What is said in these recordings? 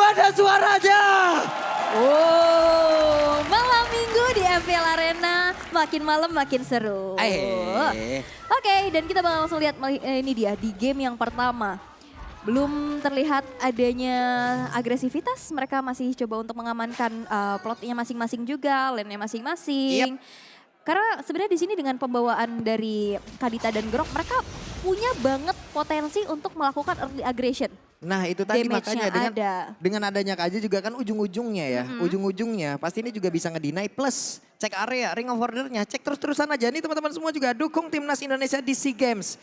Mana suaranya? Oh, malam minggu di FPL Arena, makin malam makin seru. Oke, dan kita bakal langsung lihat ini dia di game yang pertama. Belum terlihat adanya agresivitas, mereka masih coba untuk mengamankan plotnya masing-masing juga, lane-nya masing-masing. Karena sebenarnya di sini dengan pembawaan dari Kadita dan Grok, mereka punya banget potensi untuk melakukan early aggression. Nah itu tadi makanya dengan adanya KJ juga kan ujung-ujungnya ya. Ujung-ujungnya pasti ini juga bisa ngedeny plus cek area, ring of ordernya, cek terus-terusan aja. Nih teman-teman semua juga dukung timnas Indonesia di SEA Games.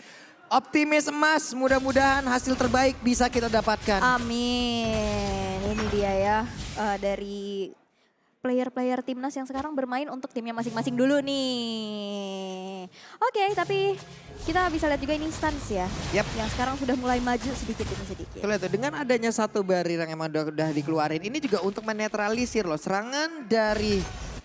Optimis emas, mudah-mudahan hasil terbaik bisa kita dapatkan. Amin, ini dia ya dari player-player timnas yang sekarang bermain untuk timnya masing-masing dulu nih. Oke, tapi kita bisa lihat juga ini stance ya. Yang sekarang sudah mulai maju sedikit demi sedikit. Tuh lihat tuh, dengan adanya satu barrier yang emang udah dikeluarin, ini juga untuk menetralisir loh serangan dari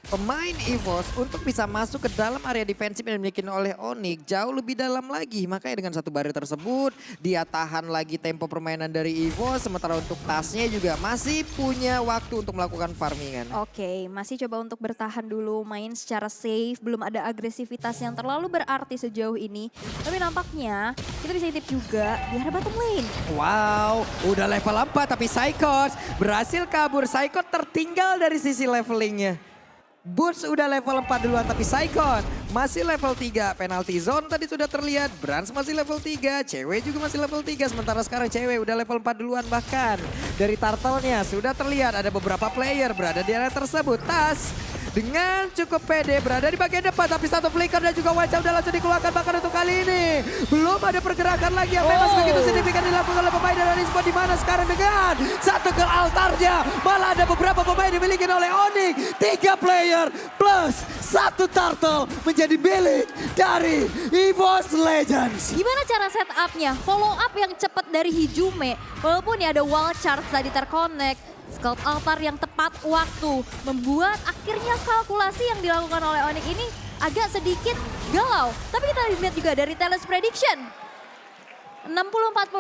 pemain EVOS untuk bisa masuk ke dalam area defensif yang dimiliki oleh Onyx jauh lebih dalam lagi. Makanya dengan satu barrier tersebut dia tahan lagi tempo permainan dari EVOS. Sementara untuk tasnya juga masih punya waktu untuk melakukan farmingan. Oke, masih coba untuk bertahan dulu, main secara safe. Belum ada agresivitas yang terlalu berarti sejauh ini. Tapi nampaknya kita bisa intip juga di arah bottom lane. Wow, udah level 4 tapi Psychos berhasil kabur. Psychos tertinggal dari sisi levelingnya. Boots udah level 4 duluan tapi Psychon masih level 3. Penalty zone tadi sudah terlihat. Brans masih level 3. Cewek juga masih level 3. Sementara sekarang cewek udah level 4 duluan bahkan. Dari turtle-nya sudah terlihat ada beberapa player berada di area tersebut. Tas dengan cukup pede berada di bagian depan. Tapi satu flicker dan juga wajah udah langsung dikeluarkan bahkan untuk kali ini. Belum ada pergerakan lagi yang memang begitu signifikan dilakukan oleh pemain dari Respawn. Dimana sekarang dengan satu ke altarnya. Malah ada beberapa pemain dimiliki oleh Onyx. 3 player plus 1 turtle menjadi milik dari EVOS Legends. Gimana cara setupnya? Follow up yang cepat dari Hijume. Walaupun ya ada wall charge tadi terconnect. Sculpt altar yang tepat waktu. Membuat akhirnya kalkulasi yang dilakukan oleh Onyx ini agak sedikit galau. Tapi kita lihat juga dari Teles Prediction. 60-40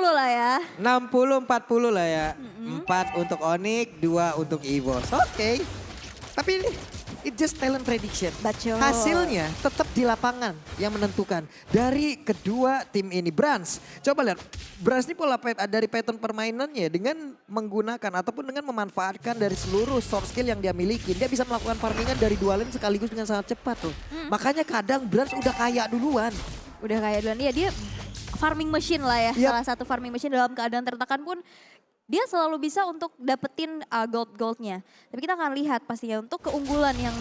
lah ya. 60-40 lah ya. 4 untuk Onyx, 2 untuk EVOS. Oke. Tapi ini it just talent prediction. Betul. Hasilnya tetap di lapangan yang menentukan. Dari kedua tim ini. Brans, coba lihat. Brans ini pola dari pattern permainannya dengan menggunakan ataupun dengan memanfaatkan dari seluruh source skill yang dia miliki. Dia bisa melakukan farmingan dari 2 lane sekaligus dengan sangat cepat tuh. Makanya kadang Brans udah kaya duluan. Udah kaya duluan. Ya dia farming machine lah ya. Salah satu farming machine dalam keadaan tertekan pun dia selalu bisa untuk dapetin gold-goldnya. Tapi kita akan lihat pastinya untuk keunggulan yang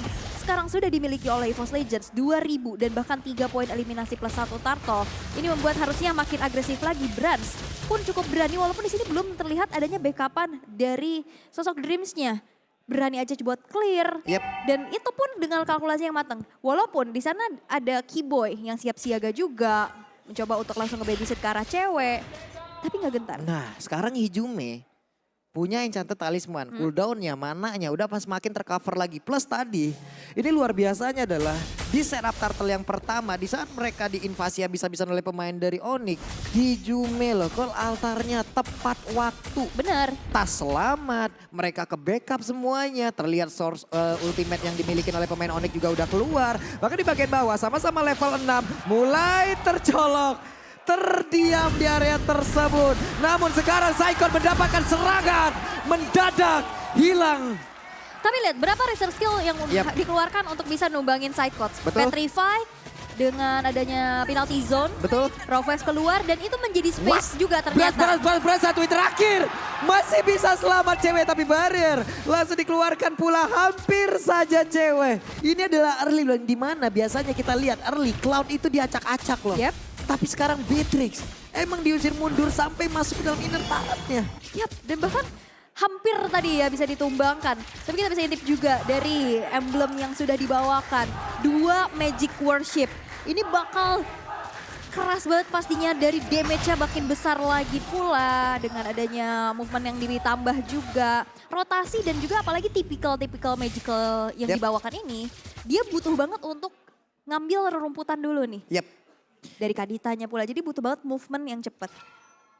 sekarang sudah dimiliki oleh EVOS Legends. 2000 dan bahkan 3 poin eliminasi plus 1 turtle. Ini membuat harusnya makin agresif lagi. Brans pun cukup berani walaupun di sini belum terlihat adanya backupan dari sosok Dreams-nya. Berani aja buat clear. Dan itu pun dengan kalkulasi yang matang. Walaupun di sana ada Keyboy yang siap siaga juga. Mencoba untuk langsung nge-babysit ke arah cewek. Tapi gak gentar. Nah sekarang Hijume punya enchanted talisman. Cooldownnya, mananya udah pas makin tercover lagi. Plus tadi ini luar biasanya adalah di setup turtle yang pertama. Di saat mereka diinvasi habis-habisan oleh pemain dari Onyx. Hijume loh call altarnya tepat waktu. Bener. Tas selamat, mereka ke backup semuanya. Terlihat source ultimate yang dimiliki oleh pemain Onyx juga udah keluar. Bahkan di bagian bawah sama-sama level 6 mulai tercolok. Terdiam di area tersebut. Namun sekarang Psychon mendapatkan serangan. Mendadak hilang. Tapi lihat berapa research skill yang dikeluarkan untuk bisa numbangin side codes. Petrify dengan adanya penalty zone. Betul. Rovers keluar dan itu menjadi space juga ternyata. Beras satu terakhir. Masih bisa selamat cewek tapi barrier. Langsung dikeluarkan pula hampir saja cewek. Ini adalah early loh. Dimana biasanya kita lihat early Cloud itu diacak-acak loh. Tapi sekarang Beatrix emang diusir mundur sampai masuk ke dalam inner targetnya. Dan bahkan hampir tadi ya bisa ditumbangkan. Tapi kita bisa intip juga dari emblem yang sudah dibawakan. 2 Magic Worship. Ini bakal keras banget pastinya dari damage-nya makin besar lagi pula. Dengan adanya movement yang ditambah juga. Rotasi dan juga apalagi typical magical yang dibawakan ini. Dia butuh banget untuk ngambil rerumputan dulu nih. Dari Kaditanya pula, jadi butuh banget movement yang cepat.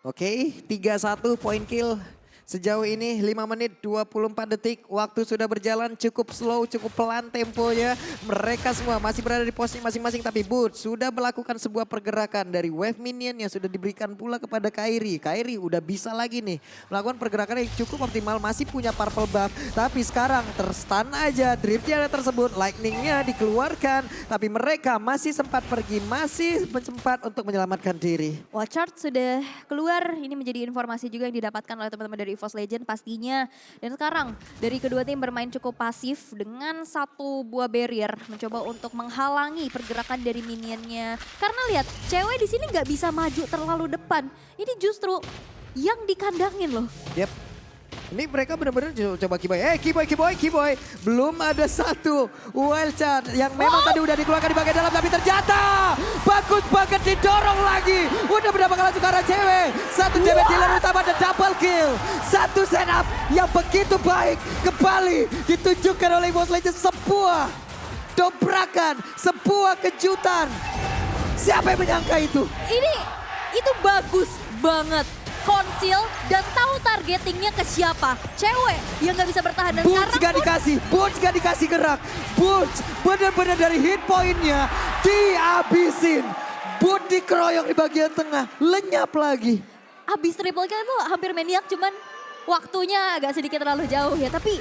Oke, 3-1 point kill Sejauh ini 5 menit 24 detik. Waktu sudah berjalan cukup slow, cukup pelan temponya. Mereka semua masih berada di posisi masing-masing. Tapi Boots sudah melakukan sebuah pergerakan dari wave minion yang sudah diberikan pula kepada Kairi. Kairi udah bisa lagi nih melakukan pergerakan yang cukup optimal. Masih punya purple buff. Tapi sekarang terstun aja. Driftnya tersebut. Lightningnya dikeluarkan. Tapi mereka masih sempat pergi. Masih sempat untuk menyelamatkan diri. Watchart sudah keluar. Ini menjadi informasi juga yang didapatkan oleh teman-teman dari EVOS Legend pastinya. Dan sekarang dari kedua tim bermain cukup pasif dengan satu buah barrier. Mencoba untuk menghalangi pergerakan dari minionnya. Karena lihat, cewek di sini nggak bisa maju terlalu depan. Ini justru yang dikandangin loh. Yep. Ini mereka benar-benar coba Kiboy. Kiboy. Belum ada satu wild card yang memang tadi udah dikeluarkan di bagian dalam. Tapi ternyata bagus banget didorong lagi. Udah berapa kali sukaran cewek. Satu cewek dealer utama ada double kill. Satu setup yang begitu baik. Kembali ditunjukkan oleh EVOS Legends sebuah dobrakan. Sebuah kejutan. Siapa yang menyangka itu? Itu bagus banget. Konsil dan tahu targetingnya ke siapa. Cewek yang gak bisa bertahan dan Boots sekarang Boots gak dikasih gerak. Boots benar-benar dari hit pointnya dihabisin. Boots dikeroyok di bagian tengah, lenyap lagi. abis triple kill itu hampir maniak, cuman waktunya agak sedikit terlalu jauh ya. Tapi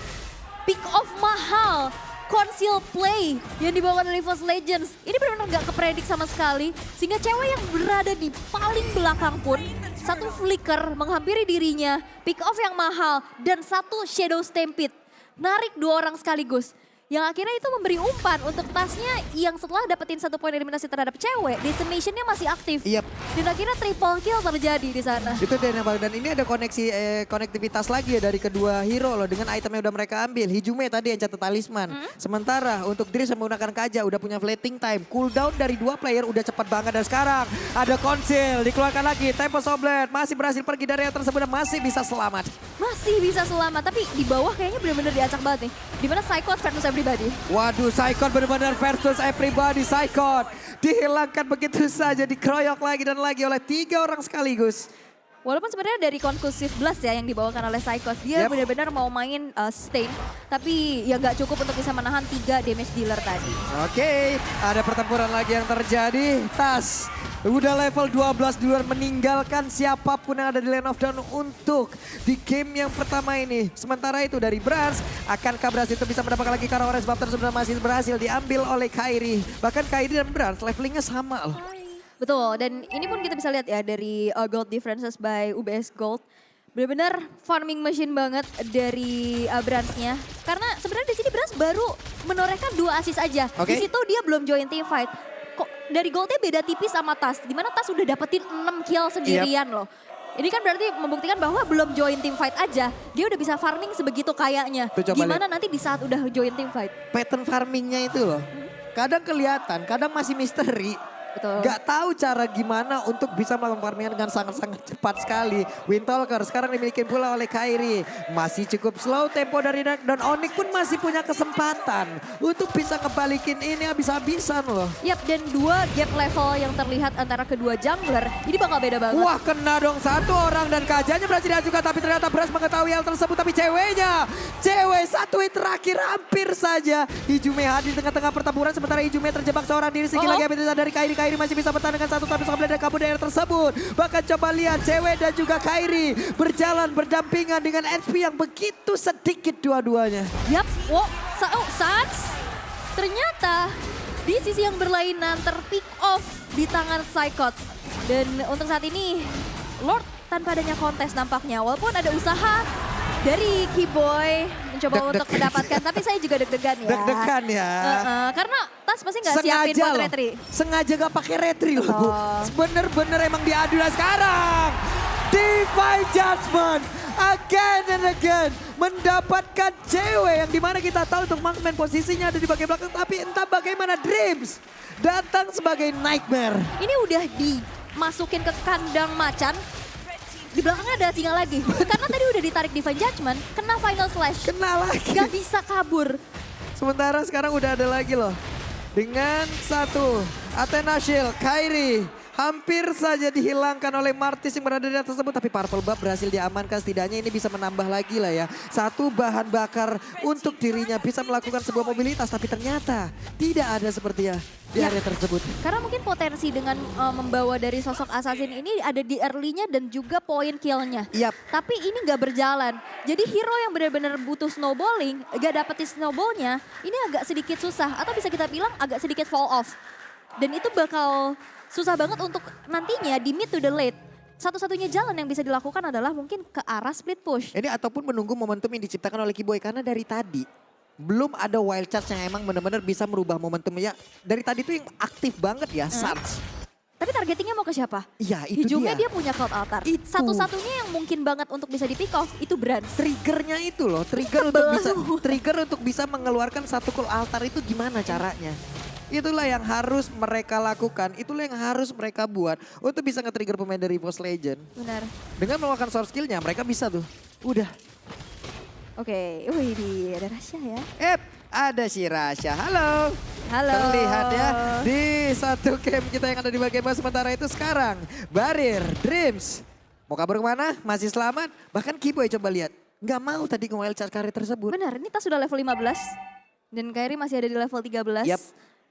pick off mahal. Conceal play yang dibawakan oleh EVOS Legends. Ini benar-benar gak kepredik sama sekali. Sehingga cewek yang berada di paling belakang pun satu flicker menghampiri dirinya. Pick off yang mahal dan satu shadow stampede. Narik dua orang sekaligus. Yang akhirnya itu memberi umpan untuk tasnya yang setelah dapetin satu poin eliminasi terhadap cewek, decimationnya masih aktif. Yep. Dan akhirnya triple kill terjadi di sana. Itu dan ini ada konektivitas lagi ya dari kedua hero loh dengan item yang udah mereka ambil. Hijume tadi yang catat talisman. Sementara untuk Drift menggunakan Kaja udah punya fleeting time. Cooldown dari dua player udah cepat banget. Dan sekarang ada Conceal dikeluarkan lagi. Tempo Soblet masih berhasil pergi dari yang tersebut dan masih bisa selamat. Masih bisa selamat, tapi di bawah kayaknya benar-benar diacak banget nih. Dimana Psychot versus everybody. Waduh, Psychot benar-benar versus everybody. Psychot dihilangkan begitu saja, dikeroyok lagi dan lagi oleh 3 orang sekaligus. Walaupun sebenarnya dari Conclusive Blast ya yang dibawakan oleh Psychot, dia benar-benar mau main stain, tapi ya nggak cukup untuk bisa menahan 3 damage dealer tadi. Oke, ada pertempuran lagi yang terjadi. Tas udah level 12 duluan meninggalkan siapapun yang ada di Lane of Dawn untuk di game yang pertama ini. Sementara itu dari Brans, akankah Brans itu bisa mendapatkan lagi Kara Orange buff tersebut masih berhasil diambil oleh Kairi. Bahkan Kairi dan Brans levelingnya sama loh. Betul, dan ini pun kita bisa lihat ya dari gold differences by UBS Gold. Benar-benar farming machine banget dari Brans-nya. Karena sebenarnya di sini Brans baru menorehkan 2 assist aja. Di situ dia belum join team fight. Kok dari goldnya beda tipis sama Tas. Dimana Tas udah dapetin 6 kill sendirian loh. Ini kan berarti membuktikan bahwa belum join team fight aja, dia udah bisa farming sebegitu kayaknya. Gimana nanti di saat udah join team fight? Pattern farmingnya itu loh. Kadang kelihatan, kadang masih misteri. Betul. Gak tahu cara gimana untuk bisa melakukan farmingan dengan sangat-sangat cepat sekali. Windtalker sekarang dimiliki pula oleh Kairi. Masih cukup slow tempo dari Dark dan Onyx pun masih punya kesempatan untuk bisa ngebalikin ini habis-habisan loh. Yap, dan 2 gap level yang terlihat antara kedua jungler, ini bakal beda banget. Wah, kena dong 1 orang dan Kajanya berhasil diajukan, tapi ternyata Bras mengetahui hal tersebut. Tapi cewek 1 hit terakhir hampir saja. Hijume hadir di tengah-tengah pertempuran, sementara Hijume terjebak seorang diri. Sekali lagi dari Kairi. Kairi masih bisa bertahan dengan 1 tapi sampai dari kabur daerah tersebut. Bahkan coba lihat cewek dan juga Kairi berjalan berdampingan dengan HP yang begitu sedikit dua-duanya. Yap, Sans ternyata di sisi yang berlainan terpick off di tangan Psychot. Dan untuk saat ini Lord tanpa adanya kontes nampaknya. Walaupun ada usaha dari Kiboy mencoba untuk mendapatkan, tapi saya juga deg-degan ya. Deg-degan ya. Karena Tas pasti nggak siapin buat retri. Sengaja gak pakai retri loh Bu. Bener-bener emang diadu. Nah sekarang Divine Judgment again and again mendapatkan cewek yang dimana kita tahu untuk marksman posisinya ada di bagian belakang, tapi entah bagaimana Dreams datang sebagai Nightmare. Ini udah dimasukin ke kandang macan. Di belakangnya ada singa lagi. Karena tadi udah ditarik Divine Judgment, kena Final Slash. Kena lagi. Gak bisa kabur. Sementara sekarang udah ada lagi loh. Dengan 1 Athena Shield, Kairi Hampir saja dihilangkan oleh Martis yang berada di atas tersebut. Tapi Purple Buff berhasil diamankan. Setidaknya ini bisa menambah lagi lah ya. Satu bahan bakar untuk dirinya bisa melakukan sebuah mobilitas. Tapi ternyata tidak ada seperti ya di area tersebut. Karena mungkin potensi dengan membawa dari sosok assassin ini ada di early-nya dan juga poin kill-nya. Yap. Tapi ini nggak berjalan. Jadi hero yang benar-benar butuh snowballing, gak dapetin snowball-nya, ini agak sedikit susah. Atau bisa kita bilang agak sedikit fall off. Dan itu bakal susah banget untuk nantinya di mid to the late. Satu-satunya jalan yang bisa dilakukan adalah mungkin ke arah split push. Ini ataupun menunggu momentum yang diciptakan oleh Kiboy. Karena dari tadi belum ada wild charge yang emang benar-benar bisa merubah momentumnya. Dari tadi tuh yang aktif banget ya, Sarge. Tapi targetingnya mau ke siapa? Iya itu Hijaunya dia. dia punya cloud altar. Itu. Satu-satunya yang mungkin banget untuk bisa di pick off itu Brand. Triggernya itu loh, trigger untuk bisa mengeluarkan satu call altar itu gimana caranya? Itulah yang harus mereka lakukan, itulah yang harus mereka buat untuk bisa nge-trigger pemain dari EVOS Legend. Benar. Dengan melakukan source skill-nya mereka bisa tuh, udah. Oke, wih ada Rasha ya. Ada si Rasha, halo. Halo. Terlihat ya di satu game kita yang ada di bagian bawah sementara itu sekarang. Barir, Dreams, mau kabur kemana? Masih selamat? Bahkan Kiboy coba lihat, nggak mau tadi nge-wild charge carry tersebut. Benar, ini tas sudah level 15 dan Kairi masih ada di level 13. Yap.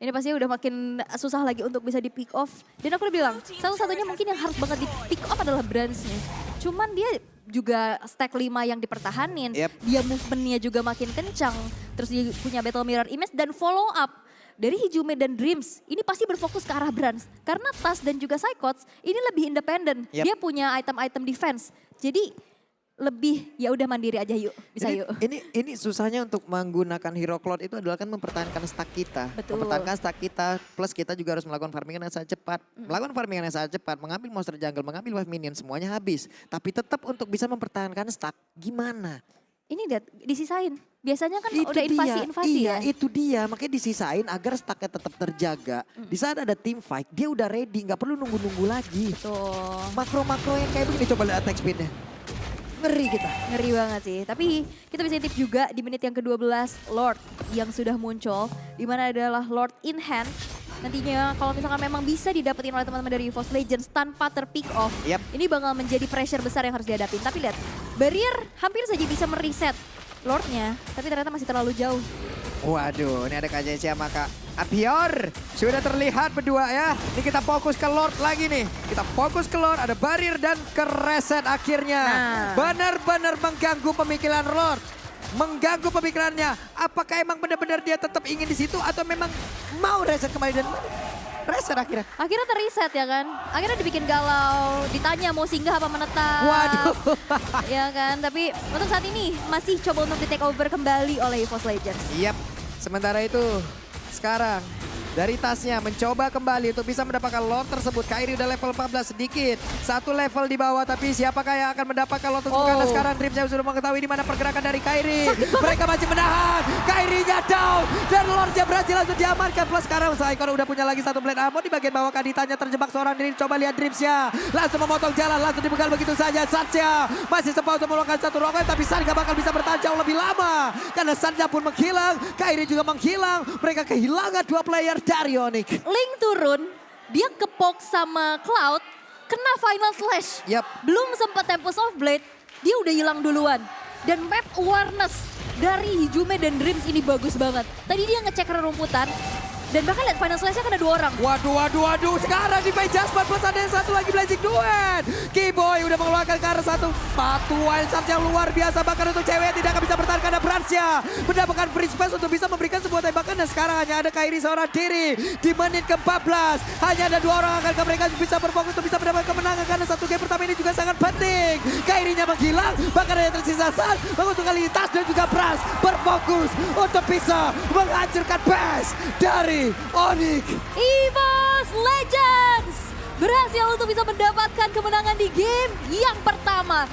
Ini pasti udah makin susah lagi untuk bisa di pick off. Dan aku udah bilang, satu-satunya mungkin yang harus banget di pick off adalah Brands-nya. Cuman dia juga stack 5 yang dipertahanin. Yep. Dia movementnya juga makin kencang. Terus dia punya battle mirror image dan follow up. Dari Hijume dan Dreams, ini pasti berfokus ke arah Brands. Karena Tas dan juga Psychots ini lebih independen. Yep. Dia punya item-item defense. Jadi lebih ya udah mandiri aja yuk, bisa yuk. Ini susahnya untuk menggunakan hero cloud itu adalah kan mempertahankan stack kita. Betul. Mempertahankan stack kita plus kita juga harus melakukan farmingan yang sangat cepat. Melakukan farmingan yang sangat cepat, mengambil monster jungle, mengambil wave minion semuanya habis. Tapi tetap untuk bisa mempertahankan stack gimana? Ini lihat disisain. Biasanya kan Itu udah invasi-invasi iya, ya. itu dia. Makanya disisain agar stacknya tetap terjaga. Di saat ada team fight, dia udah ready. Nggak perlu nunggu-nunggu lagi. Tuh. Makro-makro yang kayak begini, coba lihat attack speednya. Ngeri kita. Ngeri banget sih. Tapi kita bisa intip juga di menit yang ke-12 Lord yang sudah muncul. Dimana adalah Lord in hand. Nantinya kalau misalkan memang bisa didapetin oleh teman-teman dari EVOS Legends tanpa terpick off. Yep. Ini bakal menjadi pressure besar yang harus dihadapin. Tapi lihat, Barrier hampir saja bisa mereset Lordnya. Tapi ternyata masih terlalu jauh. Waduh, ini ada KJC sama Kak Apior. Sudah terlihat berdua ya. Ini kita fokus ke Lord lagi nih. Kita fokus ke Lord, ada Barrier dan ke reset akhirnya. Nah. Benar-benar mengganggu pemikiran Lord. Mengganggu pemikirannya. Apakah emang benar-benar dia tetap ingin di situ atau memang mau reset kembali dan reset akhirnya. Akhirnya terreset ya kan. Akhirnya dibikin galau. Ditanya mau singgah apa menetap. Waduh. Ya kan. Tapi untuk saat ini masih coba untuk di take over kembali oleh EVOS Legends. Yap, sementara itu sekarang dari tasnya mencoba kembali untuk bisa mendapatkan Lord tersebut. Kairi udah level 14 sedikit. Satu level di bawah tapi siapakah yang akan mendapatkan Lord tersebut? Karena sekarang Dreamsnya sudah mengetahui di mana pergerakan dari Kairi. Mereka masih menahan. Kairinya down. Dan Lordnya berhasil langsung diamankan. Plus sekarang Saikon udah punya lagi satu blade ammo di bagian bawah. Kaditanya terjebak seorang diri. Coba lihat Dreamsnya. Langsung memotong jalan. Langsung dibegal begitu saja. Satya masih sempat untuk melakukan satu roket. Tapi San gak bakal bisa bertahan jauh lebih lama. Karena Sannya pun menghilang. Kairi juga menghilang. Mereka kehilangan dua player dari Onyx. Link turun, dia kepok sama Cloud, kena Final Slash. Yap. Belum sempat Tempest of Blade, dia udah hilang duluan. Dan map awareness dari Hijume dan Dreams ini bagus banget. Tadi dia ngecek rerumputan, dan bahkan lihat Final Slash-nya kena 2 orang. Waduh. Sekarang di Jasper plus ada yang satu lagi Blazing Duet. Kiboy udah mengeluarkan ke arah satu wild charge yang luar biasa. Bahkan untuk cewek tidak akan bisa bertahan karena Bransnya mendapatkan free space untuk bisa memberikan sebuah tembakan. Dan sekarang hanya ada Kairi seorang diri di menit ke-14. Hanya ada 2 orang akan mereka bisa berfokus untuk bisa mendapatkan kemenangan. Karena satu game pertama ini juga sangat penting. Kairinya menghilang, bahkan ada yang tersisa San. Mengutuk kali Tas dan juga Brans berfokus untuk bisa menghancurkan base dari Onyx. EVOS Legends berhasil untuk bisa mendapatkan kemenangan di game yang pertama.